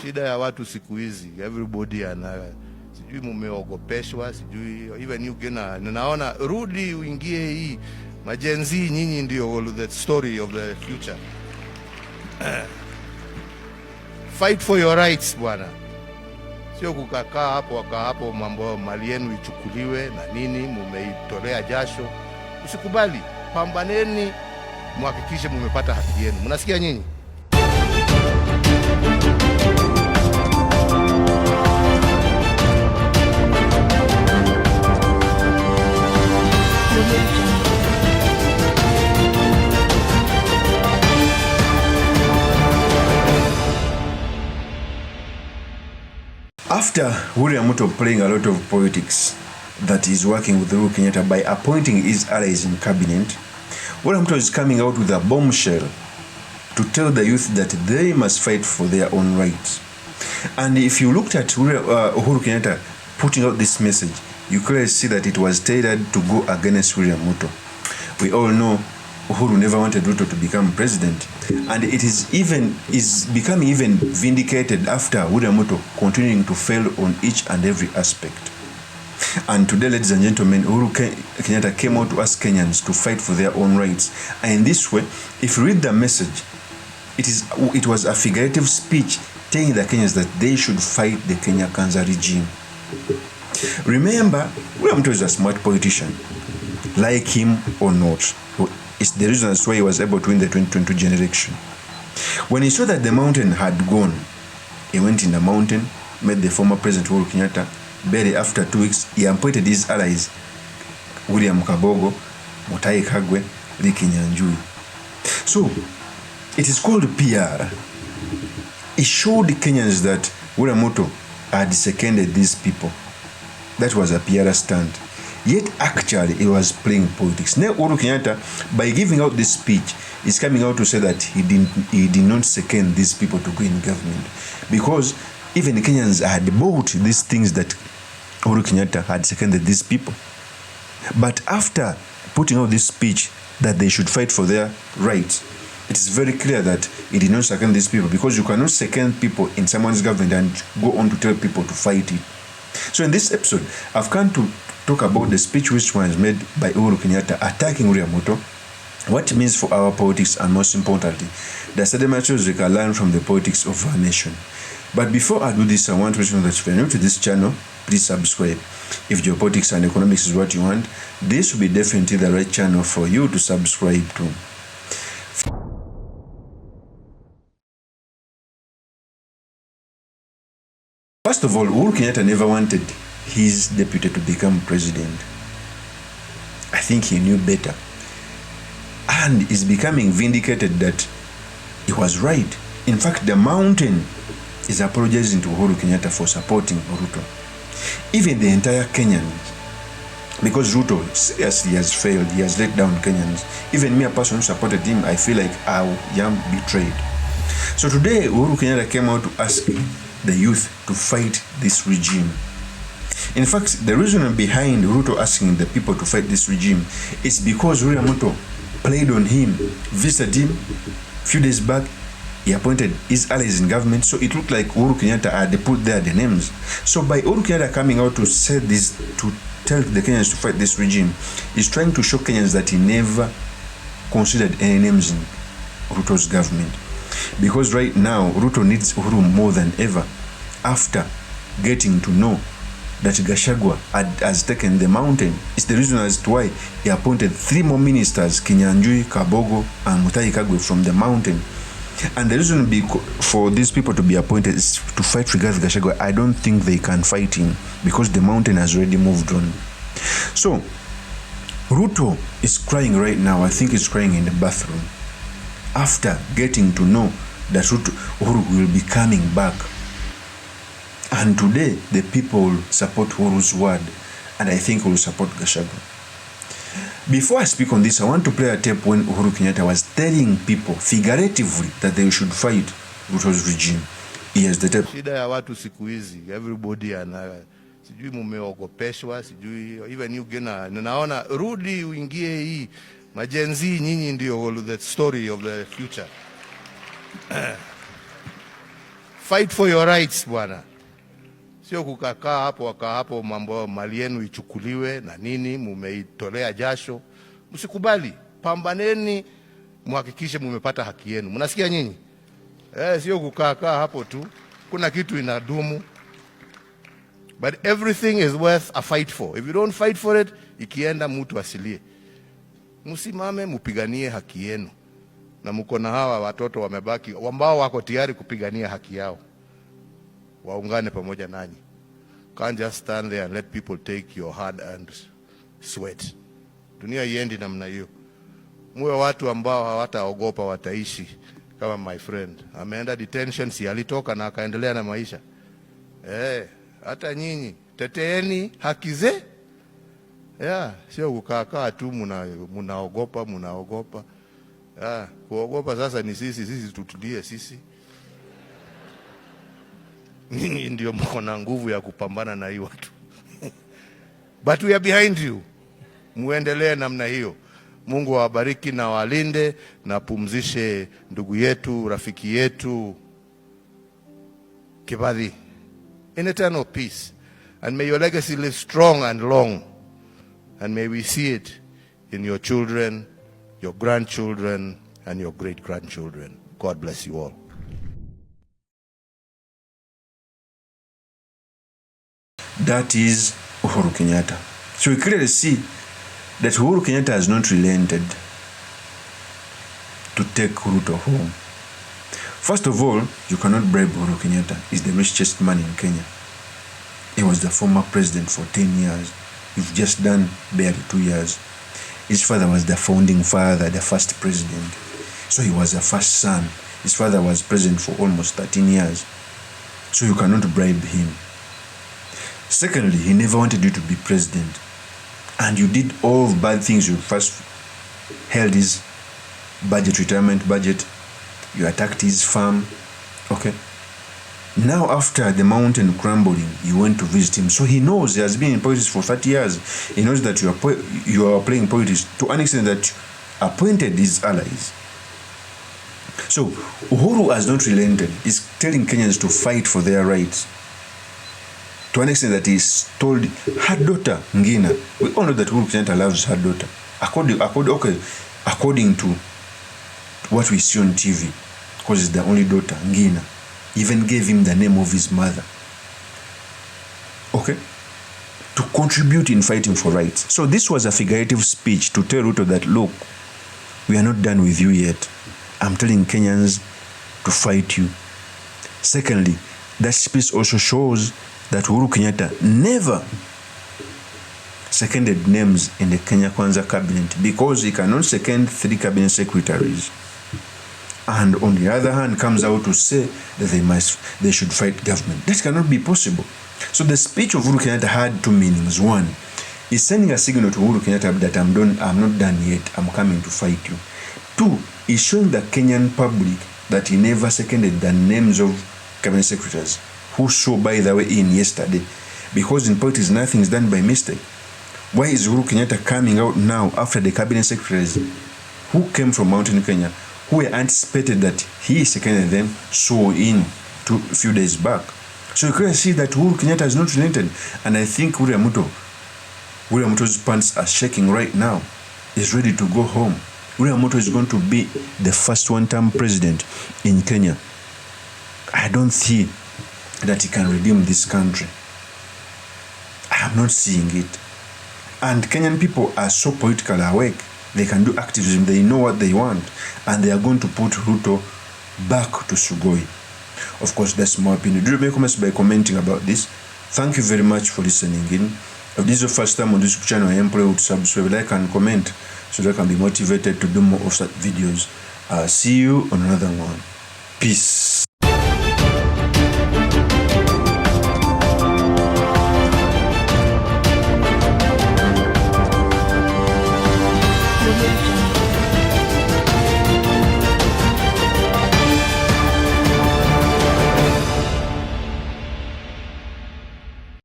Shida ya watu siku hizi, everybody sijui mumeogopeshwa, sijui even you gena, naona rudi uingie hii majenzi, nyinyi ndio the story of the future. Fight for your rights bwana, sio kukakaa hapo mambo mali yenu ichukuliwe na nini, mumeitolea jasho. Usikubali, pambaneni, muhakikishe mumepata haki yenu. Mnasikia nyinyi? After William Ruto playing a lot of politics that is working with Uhuru Kenyatta by appointing his allies in cabinet, William Ruto is coming out with a bombshell to tell the youth that they must fight for their own rights. And if you looked at Uhuru Kenyatta putting out this message, you clearly see that it was tailored to go against William Ruto. We all know Uhuru never wanted Ruto to become president, and it is becoming even vindicated after William Ruto continuing to fail on each and every aspect. And today, ladies and gentlemen, Uhuru Kenyatta came out to ask Kenyans to fight for their own rights. And in this way, if you read the message, it was a figurative speech telling the Kenyans that they should fight the KENYA KWANZA regime. Remember, William Ruto is a smart politician, like him or not. It's the reason that's why he was able to win the 2022 general election. When he saw that the mountain had gone, he went in the mountain, met the former president Uhuru Kenyatta. Barely after 2 weeks, he appointed his allies, William Kabogo, Mutahi Kagwe, Ricky Nyanjui. So, it is called PR. It showed the Kenyans that William Ruto had seconded these people. That was a PR stunt. Yet actually he was playing politics. Now Uhuru Kenyatta, by giving out this speech, is coming out to say that he did not second these people to go in government, because even the Kenyans had bought these things that Uhuru Kenyatta had seconded these people. But after putting out this speech that they should fight for their rights, it is very clear that he did not second these people, because you cannot second people in someone's government and go on to tell people to fight it. So in this episode, I've come to talk about the speech which was made by Uhuru Kenyatta attacking William Ruto, what it means for our politics, and most importantly, the sedimentaries we can learn from the politics of our nation. But before I do this, I want to let you know that if you're new to this channel, please subscribe. If geopolitics and economics is what you want, this will be definitely the right channel for you to subscribe to. First of all, Uhuru Kenyatta never wanted his deputy to become president. I think he knew better, and is becoming vindicated that he was right. In fact, the mountain is apologizing to Uhuru Kenyatta for supporting Ruto. Even the entire Kenyans, because Ruto seriously has failed, he has let down Kenyans. Even me, a person who supported him, I feel like I am betrayed. So today, Uhuru Kenyatta came out to ask the youth to fight this regime. In fact, the reason behind Ruto asking the people to fight this regime is because William Ruto played on him, visited him a few days back. He appointed his allies in government, so it looked like Uhuru Kenyatta had put there the names. So by Uhuru Kenyatta coming out to say this, to tell the Kenyans to fight this regime, he's trying to show Kenyans that he never considered any names in Ruto's government. Because right now, Ruto needs Uhuru more than ever, after getting to know that Gachagua has taken the mountain. It's the reason as to why he appointed 3 more ministers, Kinyanjui, Kabogo, and Mutahi Kagwe, from the mountain. And the reason for these people to be appointed is to fight Rigathi Gachagua. I don't think they can fight him, because the mountain has already moved on. So, Ruto is crying right now. I think he's crying in the bathroom, after getting to know that Uhuru will be coming back. And today, the people will support Uhuru's word, and I think will support Gachagua. Before I speak on this, I want to play a tape when Uhuru Kenyatta was telling people figuratively that they should fight Ruto's regime. Here's the tape. Shida ya watu siku hizi, everybody sijui mumeogopeshwa, sijui even you gena, naona rudi uingie hii majenzi, nyinyi ndio the story of the future. Fight for your rights bwana, sio kukakaa hapo wakaa hapo mambo mali yenu ichukuliwe na nini, mumeitolea jasho. Msikubali, pambaneni, muhakikishe mumepata haki yenu. Mnasikia nyinyi? Sio kukaa hapo tu, kuna kitu inadumu. But everything is worth a fight for. If you don't fight for it, ikienda mtu asilie. Msimame mupiganie haki yenu. Na mko na hawa watoto wamebaki ambao wako tayari kupigania haki yao. Waungane pamoja nanyi. Can't just stand there and let people take your hard earned sweat. Dunia iendi namna hiyo. Muwe watu ambao hawataogopa, wataishi kama my friend. Ameenda detention, si alitoka na akaendelea na maisha. Hata nyinyi teteeni haki ze. Sio kukaa tu munaogopa. Kuogopa sasa ni sisi tutulie sisi. Nyinyi ndio mko na nguvu ya kupambana na hii watu. But we are behind you. Muendelee namna hiyo. Mungu awabariki na walinde na pumzishe ndugu yetu, rafiki yetu Kibadhi in eternal peace. And may your legacy live strong and long. And may we see it in your children, your grandchildren, and your great-grandchildren. God bless you all. That is Uhuru Kenyatta. So we clearly see that Uhuru Kenyatta has not relented to take RUTO home. First of all, you cannot bribe Uhuru Kenyatta. He's the richest man in Kenya. He was the former president for 10 years. You've just done barely 2 years. His father was the founding father, the first president. So he was the first son. His father was president for almost 13 years. So you cannot bribe him. Secondly, he never wanted you to be president. And you did all the bad things. You first held his retirement budget. You attacked his farm. Okay. Now after the mountain crumbling, you went to visit him. So he knows he has been in politics for 30 years. He knows that you are playing politics to an extent that appointed his allies. So Uhuru has not relented. He's telling Kenyans to fight for their rights. To an extent that he's told her daughter, Ngina, we all know that Uhuru Kenyatta loves her daughter. According to what we see on TV, because it's the only daughter, Ngina, even gave him the name of his mother. Okay? To contribute in fighting for rights. So this was a figurative speech to tell Ruto that, look, we are not done with you yet. I'm telling Kenyans to fight you. Secondly, that speech also shows that Uhuru Kenyatta never seconded names in the KENYA KWANZA cabinet because he cannot second 3 cabinet secretaries. And on the other hand comes out to say that they should fight government. That cannot be possible. So the speech of Uhuru Kenyatta had 2 meanings. One, he's sending a signal to Uhuru Kenyatta that I'm not done yet, I'm coming to fight you. 2, he's showing the Kenyan public that he never seconded the names of cabinet secretaries, who saw, by the way, in yesterday. Because in politics, nothing is done by mistake. Why is Uhuru Kenyatta coming out now after the cabinet secretaries who came from Mountain Kenya, who were anticipated that he seconded them, saw in a few days back? So you can see that Uhuru Kenyatta has not relented. And I think William Ruto's pants are shaking right now. He's ready to go home. William Ruto is going to be the first one-term president in Kenya. I don't see that he can redeem this country. I am not seeing it. And Kenyan people are so politically awake. They can do activism. They know what they want. And they are going to put Ruto back to Sugoi. Of course, that's my opinion. Do make comments by commenting about this. Thank you very much for listening in. If this is your first time on this channel, I implore you to subscribe, like, and comment so that I can be motivated to do more of such videos. See you on another one. Peace.